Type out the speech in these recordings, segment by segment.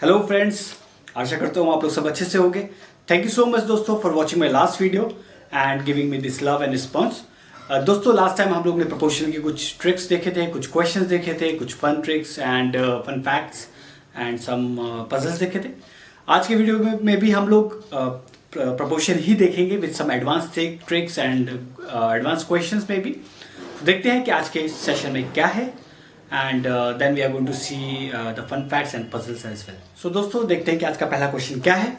Hello friends, आशा करता हूँ आप लोग सब अच्छे से होंगे। थैंक यू सो मच दोस्तों for watching my last video and giving me this love and response. दोस्तों लास्ट टाइम हम लोग ने प्रोपोर्शन की कुछ ट्रिक्स देखे थे, कुछ क्वेश्चंस देखे थे, कुछ fun tricks and fun facts and some puzzles देखे थे। आज के वीडियो में भी हम लोग प्रोपोर्शन ही देखेंगे with some advance tricks and advance questions में भी। देखते हैं कि आज के सेशन में क्या है and then we are going to see the fun facts and puzzles as well. So दोस्तों देखते हैं कि आज का पहला क्वेश्चन क्या है.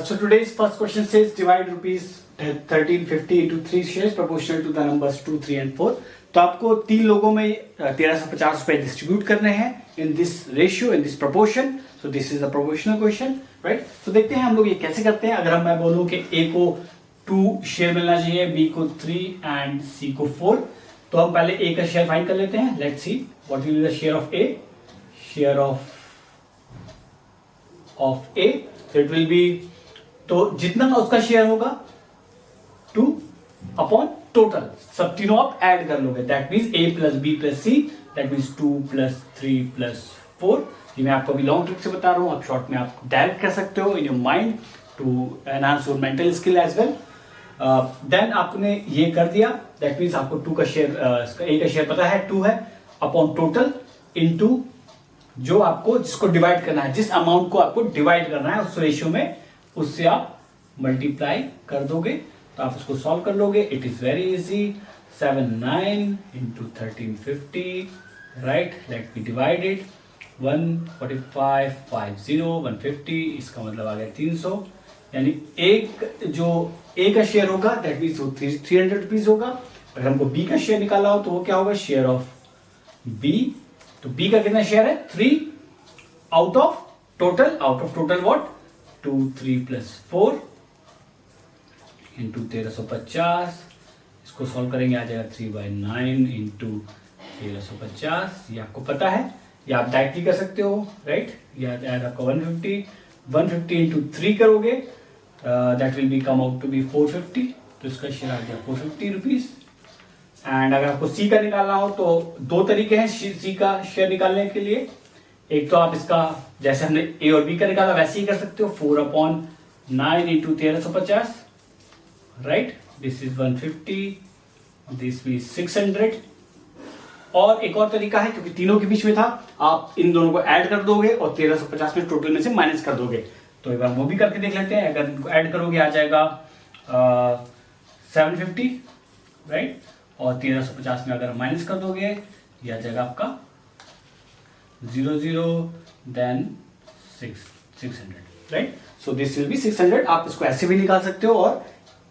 So today's first question says divide rupees 1350 into 3 shares proportional to the numbers 2, 3 and 4. तो आपको तीन लोगों में 1350 रुपए डिस्ट्रीब्यूट करने हैं in this ratio, in this proportion. So this is a proportional question, right? So देखते हैं हम लोग ये कैसे करते हैं. अगर मैं बोलूँ कि A को 2 शेयर मिलना चाहिए, B को 3 and C को 4, तो हम पहले A का शेयर फाइंड कर लेते हैं. Let's see what will be the share of A. Share of A, so it will be, तो जितना उसका शेयर होगा 2 अपॉन टोटल, सब तीनों आप ऐड कर लोगे. That means A plus B plus C, that means 2 plus 3 plus 4. ये मैं आपको अभी लॉन्ग ट्रिक से बता रहा हूँ, आप शॉर्ट में आप डायरेक्ट कर सकते हो in your mind to enhance your mental skill as well. Then आपने ये कर दिया. दैट मीन्स आपको 2 का शेयर, A का शेयर पता है 2 है, अपॉन टोटल इनटू जो आपको जिसको डिवाइड करना है, जिस अमाउंट को आपको डिवाइड करना है उस रेशियो में, उससे आप मल्टीप्लाई कर दोगे. तो आप उसको सॉल्व कर लोगे. It is very easy. 79 into 1350, right. Let be divided 145 50 150, इसका मतलब आ गया 300. यानी एक जो A का शेयर होगा दैट मीन्स वो 300 रुपीज होगा. अगर हमको B का शेयर निकालना हो तो वो क्या होगा, शेयर ऑफ B. तो B का कितना शेयर है, 3 out of total what, 2 3 plus 4 into 1350. इसको सॉल्व करेंगे, आ जाएगा 3/9 इंटू 1350. ये आपको पता है, ये आप डायरेक्टली कर सकते हो, राइट. ये आपका 150 इंटू 3 करोगे, that will be come out to be 450. तो इसका शेयर आ गया 450 रुपीज. एंड अगर आपको C का निकालना हो तो दो तरीके हैं C का शेयर निकालने के लिए. एक तो आप इसका जैसे हमने A और B का निकाला वैसे ही कर सकते हो, 4/9 into 1350, right. This is 150, this भी 600. और एक और तरीका है, क्योंकि तीनों के बीच में था, आप इन दोनों को ऐड कर दोगे और 1350 में टोटल में से माइनस कर दोगे. तो एक बार वो भी करके देख लेते हैं. अगर इनको ऐड करोगे आ जाएगा 750, राइट. और 1350 में अगर माइनस कर दोगे ये आ जाएगा आपका 00 then 600, right. So this will be 600. आप इसको ऐसे भी निकाल सकते हो और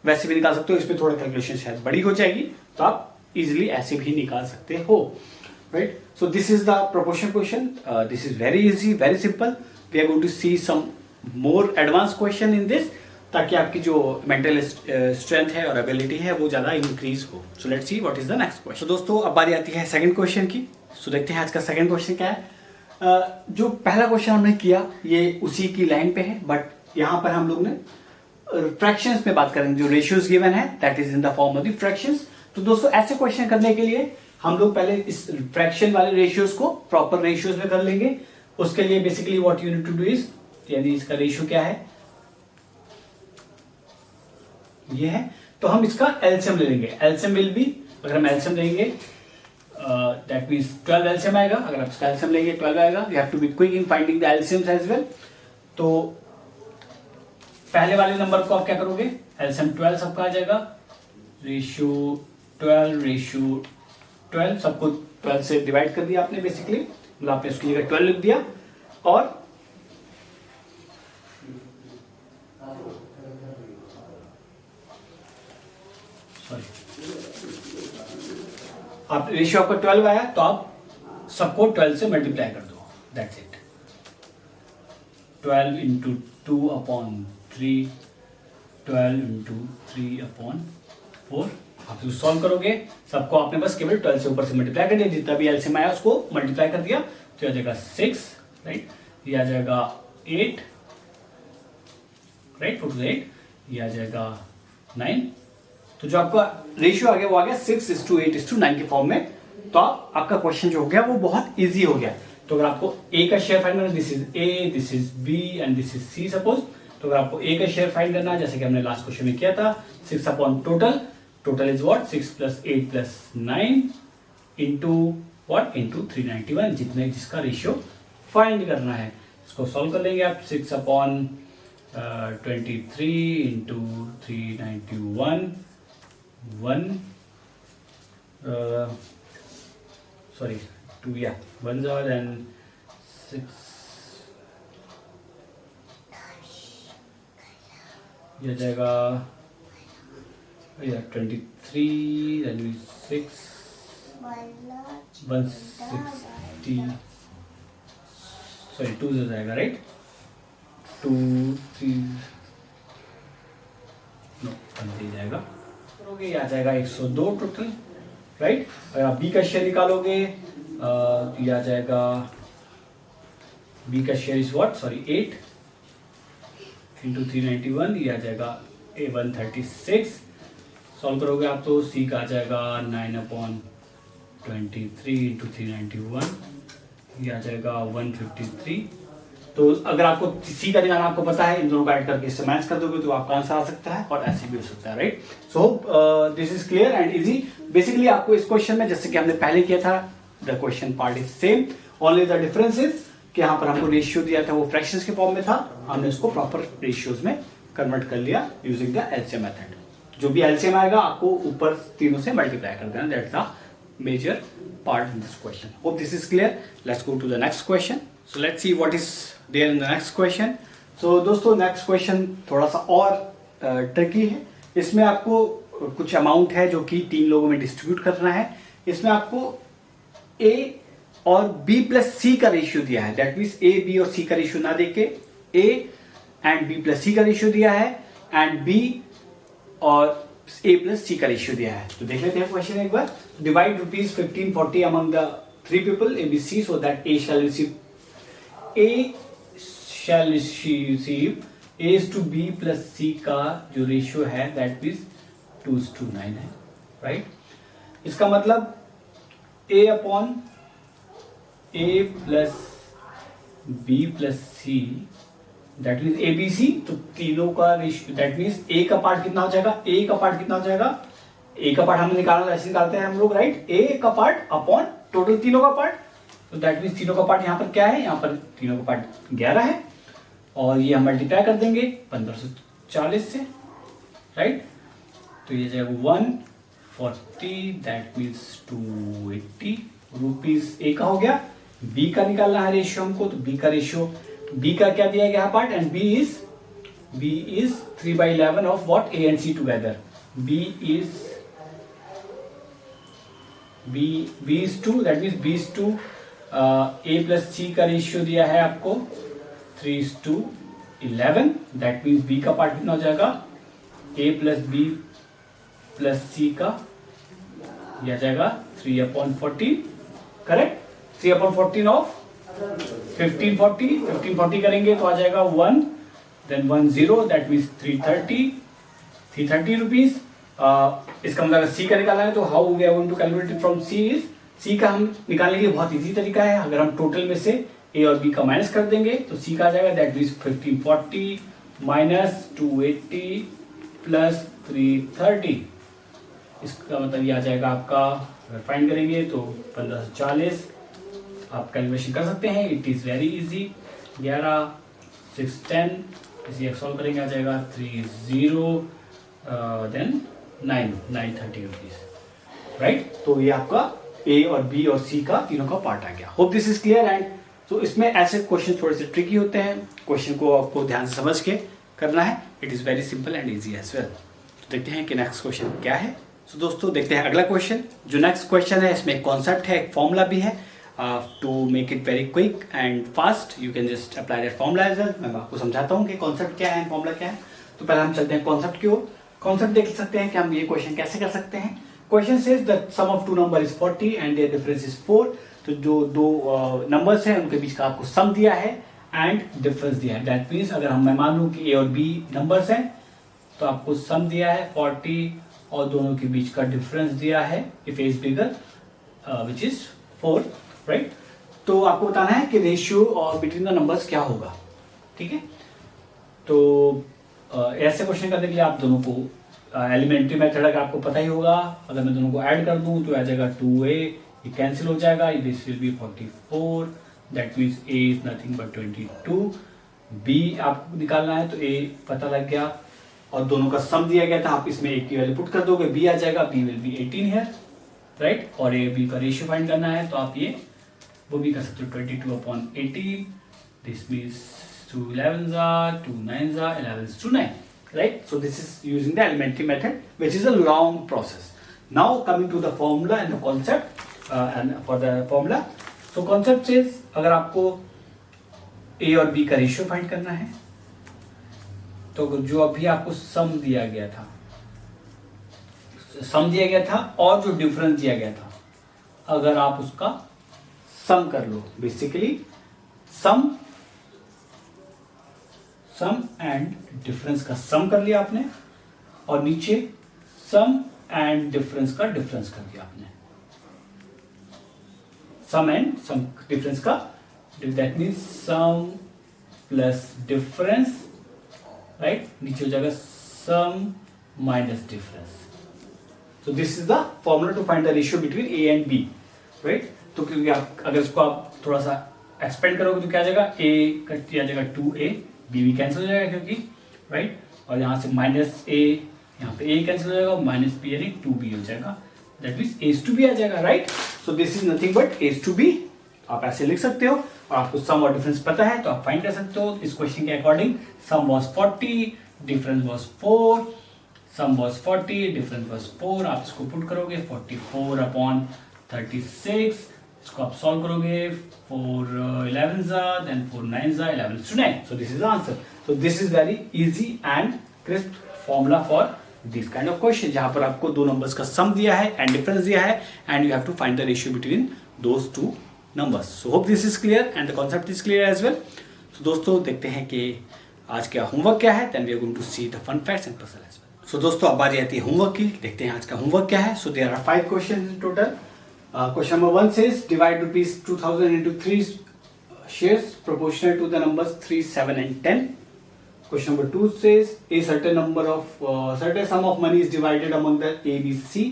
वैसे भी निकाल सकते हो. इसमें थोड़ा कैलकुलेशन शायद बड़ी हो जाएगी, तो आप इजिली ऐसे भी निकाल सकते हो, right. So this is the proportion question. This is very easy, very simple. We are going to see some more advance question in this, ताकि आपकी जो मेंटल स्ट्रेंथ है और एबिलिटी है वो ज़्यादा इंक्रीज हो. So let's see what is the next question. दोस्तों अब बारी आती है सेकंड क्वेश्चन की. सो देखते हैं आज का सेकंड क्वेश्चन क्या है. जो पहला क्वेश्चन हमने किया ये उसी की लाइन पे है, बट यहाँ पर हम लोग ने फ्रैक्शंस में बात करेंगे. जो रेशियोज गिवन है that is in the form of the fractions. तो दोस्तों ऐसे क्वेश्चन करने के लिए हम लोग पहले इस फ्रैक्शन वाले रेशियोज को प्रॉपर रेशियोज में कर लेंगे. उसके लिए basically what you need to do is, यानी इसका रेशियो क्या है, ये है. तो हम इसका एलसीएम ले लेंगे. एलसीएम विल बी, अगर हम एलसीएम लेंगे दैट मींस 12 एलसीएम आएगा. अगर आप इसका एलसीएम लेंगे 12 आएगा. You have to be quick in finding the LCMs as well. तो पहले वाले नंबर को आप क्या करोगे, एलसीएम 12 सबका आ जाएगा. रेशियो 12 सबको 12 से डिवाइड कर दिया आपने बेसिकली, मतलब आपने उसकी जगह 12 लिख दिया. और आप रेशियो आपका 12 आया तो आप सबको 12 से मल्टीप्लाई कर दो. That's it. 12 into 2 upon 3, 12 into 3 upon 4. आप इसको सॉल्व करोगे, सबको आपने बस केवल 12 से ऊपर से मल्टीप्लाई कर दिया. जितना भी एलसीएम आया उसको मल्टीप्लाई कर दिया, तो आ जाएगा 6, राइट. ये आ जाएगा 8, राइट. 4 to 8. ये आ जाएगा 9. तो जो आपका रेशियो आ गया वो आ गया 6:8:9 के फॉर्म में. तो आपका क्वेश्चन जो हो गया वो बहुत इजी हो गया. तो अगर आपको ए का शेयर फाइंड करना, this is A, this is B and this is C suppose, तो अगर आपको ए का शेयर फाइंड करना है जैसे कि हमने लास्ट क्वेश्चन में किया था, 6 upon total, total is what 6 plus 8 plus 9 into what into 391, जितने जिसका रेशियो फाइंड करना है। इसको सॉल्व कर लेंगे आप, 6 upon 23 into 391 sorry 2 yeah 1 are and 6 ये जाएगा 23 then 6 160 सॉरी 2 से जाएगा राइट 2 3 नो 1 जाएगा, करोगे ये आ जाएगा 102 टोटल राइट। अगर आप बी का शेयर निकालोगे तो ये आ जाएगा, बी का share is what sorry 8 into 391, ये आ जाएगा 136, सॉल्व करोगे आप तो सी का आ जाएगा 9 अपॉन 23 इंटू 391, ये आ जाएगा 153। तो अगर आपको सी का निकालना आपको पता है, इन दोनों का ऐड करके इससे मैच कर दोगे तो आपका आंसर आ सकता है और ऐसे भी हो सकता है right. So this is clear and easy. Basically आपको इस क्वेश्चन में जैसे कि हमने पहले किया था, the question part is same, only the difference is कि यहाँ पर हमको रेशियो दिया था वो फ्रैक्शंस के फॉर्म में था, हमने उसको प्रॉपर रेशियोज में कन्वर्ट कर लिया यूजिंग द एलसीएम मेथड। जो भी एलसीएम आएगा आपको ऊपर तीनों से मल्टीप्लाई कर देना, that's the major part in this question. Hope this is clear. Let's go to the next question. So let's see what is there in the next question. So दोस्तों next question थोड़ा सा और tricky है। इसमें आपको कुछ amount है जो कि 3 लोगों में डिस्ट्रीब्यूट करना है। इसमें आपको A और B प्लस C का रेशियो दिया है, दैट मीन्स A, B और C का रेशियो ना देके A and B plus C का रेशियो दिया है एंड B और A प्लस C का रेशियो दिया है। तो देख लेते हैं क्वेश्चन एक बार। Divide ₹1540 among the 3 people ABC so that A shall receive A is to B plus C का जो रेशियो है दैट मीन्स 2:9 है राइट। इसका मतलब A upon A plus B plus C that means ABC, तो तीनों का रेशियो दैट मीन्स A का पार्ट कितना हो जाएगा, A का पार्ट कितना हो जाएगा, A का पार्ट हमने निकाला ऐसे निकालते हैं हम लोग राइट, A का पार्ट अपॉन टोटल तीनों का पार्ट, तो दैट मीन्स तीनों का पार्ट यहाँ पर क्या है, यहाँ पर तीनों का पार्ट 11 है और ये हम मल्टीप्लाई कर देंगे 1540 से राइट। तो ये जाएगा 140 दैट मीन्स 280 रुपीज A का हो गया। B का निकालना है रेशियो हमको, तो B का रेशियो, B का क्या दिया गया part and B is 3/11 of what A and C together. B is 2 that means B is 2 A plus C का रेशियो दिया है आपको 3:11 that means B का पार्ट कितना हो जाएगा, A plus B plus C का यह जाएगा 3/14 करेक्ट, 3/14 ऑफ 1540 करेंगे तो आ जाएगा 1 then 10 that means 330 रुपीज। इसका मतलब C का निकालना है तो how we are going to calculate it from C is, C का हम निकालने के लिए बहुत इजी तरीका है, अगर हम टोटल में से A और B का माइनस कर देंगे तो C का आ जाएगा दैट मीन्स 1540 माइनस 280 प्लस 330, इसका मतलब ये आ जाएगा आपका, अगर फाइंड करेंगे तो 1540 आप कैलकुलेशन कर सकते हैं, इट इज वेरी इजी। 11 6 10 इसे सॉल्व करेंगे आ जाएगा 30 देन 930 रुपीज राइट। तो ये आपका A और B और C का तीनों का पार्ट आ गया। Hope this is clear and तो इसमें ऐसे क्वेश्चन थोड़े से ट्रिकी होते हैं, क्वेश्चन को आपको ध्यान से समझ के करना है, it is very simple and easy as well. तो देखते हैं कि नेक्स्ट क्वेश्चन क्या है। तो दोस्तों देखते हैं अगला क्वेश्चन। जो नेक्स्ट क्वेश्चन है इसमें एक कॉन्सेप्ट है, एक फॉर्मूला भी है, to make it very quick and fast you can just apply that formula as well. मैं आपको समझाता हूँ कि कॉन्सेप्ट क्या है, फॉर्मूला क्या है। तो पहले हम चलते हैं कॉन्सेप्ट की ओर। कॉन्सेप्ट देख सकते हैं कि हम ये क्वेश्चन कैसे कर सकते हैं। Question says the sum of 2 number is 40 and their difference is 4। तो जो दो नंबर्स हैं उनके बीच का आपको सम दिया है एंड डिफरेंस दिया है, दैट मीन्स अगर हम मैं मान लूँ कि A और B नंबर्स हैं तो आपको सम दिया है 40 और दोनों के बीच का डिफरेंस दिया है if A is bigger which is 4 right. तो आपको बताना है कि रेशियो और बिटवीन द नंबर्स क्या होगा, ठीक है। तो ऐसे क्वेश्चन करने के लिए आप दोनों को एलिमेंट्री मेथड अगर आपको पता ही होगा, अगर मैं दोनों को ऐड कर दूं तो आ जाएगा 2a, ये कैंसिल हो जाएगा, this will B 44, that means a is nothing but 22, b आपको निकालना है तो a पता लग गया और दोनों का सम दिया गया था, आप इसमें a की वैल्यू पुट कर दोगे, b आ जाएगा, b विल बी 18 है, राइट। और a b का रेशियो फाइंड करना है तो आप ये वो भी कर सकते हो, 22/18, this means 2 11s are 2 9s are 11s to 9, right? So this is using the elementary method, which is a long process. Now coming to the formula and the concept, and for the formula, so concept is अगर आपको a और b का ratio find करना है तो जो अभी आपको सम दिया गया था, और जो डिफरेंस दिया गया था, अगर आप उसका सम कर लो, बेसिकली सम एंड डिफरेंस का सम कर लिया आपने और नीचे सम एंड डिफरेंस का डिफरेंस कर दिया आपने, सम एंड सम डिफरेंस का, that means sum plus difference, right, नीचे हो जाएगा sum minus difference. So this is the formula to find the ratio between A and B, right? तो क्योंकि आप अगर इसको आप थोड़ा सा एक्सपेंड करोगे तो क्या आ जाएगा, A कट दिया जाएगा 2A, B भी कैंसिल हो जाएगा क्योंकि, राइट, और यहाँ से माइनस A, यहाँ पे A कैंसिल हो जाएगा, माइनस B यानी 2B हो जाएगा, that means A to B आ जाएगा, right. So this is nothing but A to B, आप ऐसे लिख सकते हो और आपको सम और डिफरेंस पता है तो आप फाइंड कर सकते हो। इस क्वेश्चन के according sum was 40, difference was 4, sum was 40, difference was 4, आप इसको पुट करोगे 44/36, इसको आप सॉल्व करोगे, 4 11s are, then 4 9s are 11 to 9, so this is the answer. So this is very easy and crisp formula for this kind of question, जहां पर आपको दो नंबर्स का सम दिया है एंड डिफरेंस दिया है and you have to find the ratio between those two numbers. So hope this is clear and the concept is clear as well. So दोस्तों देखते हैं कि आज का होमवर्क क्या है, then we are going to see the fun facts and puzzle as well. So दोस्तों अब बारी आती है होमवर्क की, देखते हैं आज का होमवर्क क्या है। So there are 5 questions in total. Question number 1 says divide rupees 2000 into 3 shares proportional to the numbers 3, 7 and 10. Question number 2 says a certain certain sum of money is divided among the A, B, C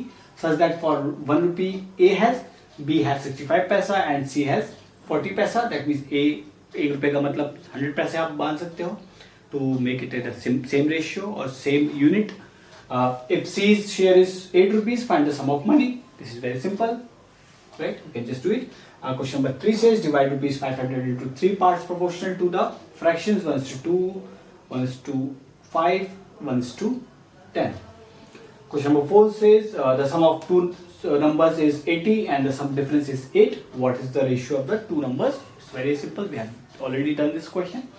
such that for 1 rupee A has, B has 65 paisa and C has 40 paisa. That means A 1 रुपए का मतलब 100 पैसे आप मान सकते हो to make it at the same ratio or same unit. If C's share is 8 rupees, find the sum of money. This is very simple. Right, you can just do it. Question number 3 says divide rupees 500 into 3 parts proportional to the fractions 1:2, 1:5, 1:10. Question number 4 says the sum of two numbers is 80 and the sum difference is 8. What is the ratio of the two numbers? It's very simple. We have already done this question.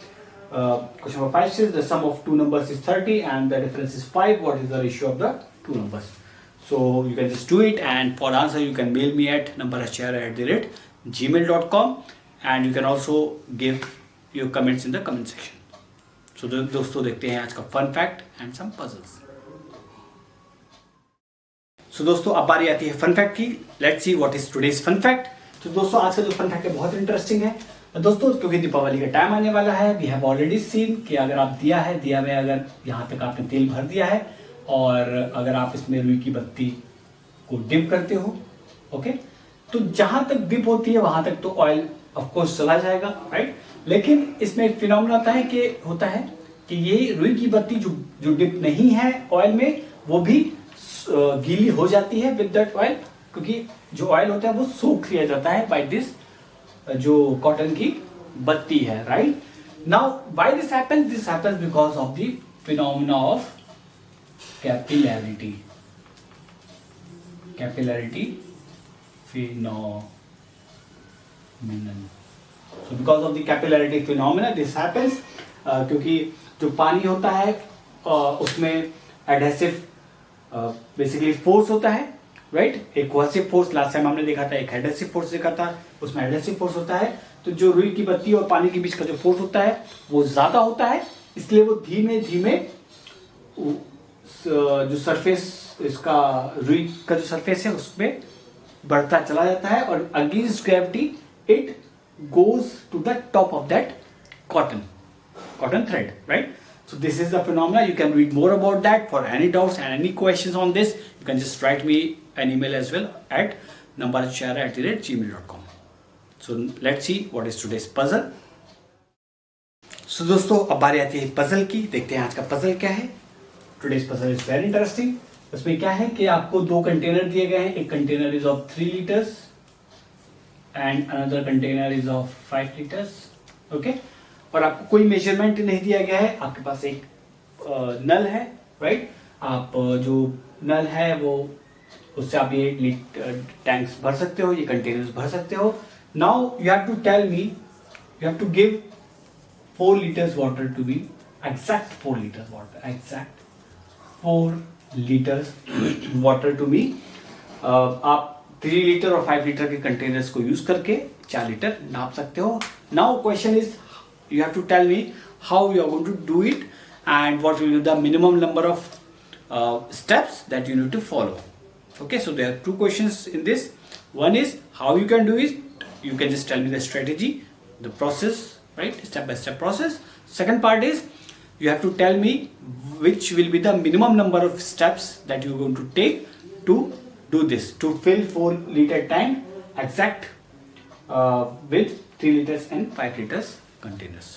Question number 5 says the sum of two numbers is 30 and the difference is 5. What is the ratio of the two numbers? So you can just do it, and for answer you can mail me at numberashare@gmail.com and you can also give your comments in the comment section. So दोस्तों देखते हैं आज का fun fact and some puzzles. So दोस्तों अब बारी आती है fun fact की. Let's see what is today's fun fact. तो दोस्तों आज का जो fun fact है बहुत इंटरेस्टिंग है दोस्तों, क्योंकि दीपावली का टाइम आने वाला है। वी हैव ऑलरेडी सीन कि अगर आप दिया में अगर यहाँ तक आपने तेल भर दिया है और अगर आप इसमें रुई की बत्ती को डिप करते हो, ओके, तो जहां तक डिप होती है वहां तक तो ऑयल ऑफ कोर्स चला जाएगा, राइट। लेकिन इसमें एक फिनोमेना होता है कि ये रुई की बत्ती जो डिप नहीं है ऑयल में वो भी गीली हो जाती है विद दैट ऑयल, क्योंकि जो ऑयल होता है वो सोख लिया जाता है बाय दिस जो कॉटन की बत्ती है, right. Now why this happens because of the phenomena of capillarity phenomenon. So because of the capillarity phenomena this happens, क्योंकि जो पानी होता है उसमें एडहेसिव बेसिकली फोर्स होता है, राइट। एक कोहेसिव फोर्स लास्ट टाइम हमने देखा था, एक एडहेसिव फोर्स देखा था, उसमें एडहेसिव फोर्स होता है। तो जो रुई की बत्ती और पानी के बीच का जो फोर्स होता है वो ज्यादा होता है, इसलिए वो धीमे धीमे जो सरफेस इसका रुई का जो सरफेस है उसमें बढ़ता चला जाता है और against gravity it goes to the top of that cotton thread, right? So this is the phenomena. You can read more about that. For any doubts and any questions on this, you can just write me an email as well at nambarachara@gmail.com. So let's see what is today's puzzle. So दोस्तों अब बारी आती है puzzle की. देखते हैं आज का पजल क्या है. Today's puzzle is very interesting. उसमें क्या है कि आपको दो कंटेनर दिए गए हैं. एक container is of 3 liters and another container is of 5 liters. Okay, और आपको कोई मेजरमेंट नहीं दिया गया है. आपके पास एक नल है, राइट? आप जो नल है वो उससे आप ये टैंक्स भर सकते हो, ये कंटेनर्स भर सकते हो. Now you have to tell me, you have to give 4 liters water to be exact 4 liters water, exact 4 liters water to be. आप 3 liter और 5 liter के कंटेनर्स को यूज करके 4 लीटर नाप सकते हो. Now question is you have to tell me how you are going to do it and what will be the minimum number of steps that you need to follow. Okay, so there are 2 questions in this. One is how you can do it. You can just tell me the strategy, the process, right? Step by step process. Second part is you have to tell me which will be the minimum number of steps that you are going to take to do this, to fill 4 liter tank exact with 3 liters and 5 liters containers.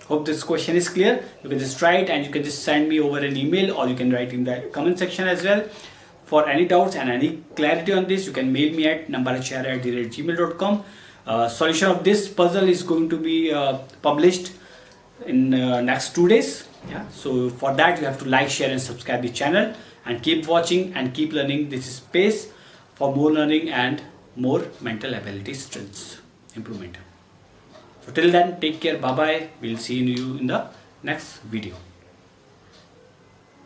Hope this question is clear. You can just try it and you can just send me over an email or you can write in the comment section as well. For any doubts and any clarity on this, you can mail me at nambarachara@gmail.com. Solution of this puzzle is going to be published in next 2 days. Yeah, so for that you have to like, share and subscribe the channel and keep watching and keep learning. This is space for more learning and more mental ability strengths improvement. So till then, take care, bye bye. We'll see you in the next video.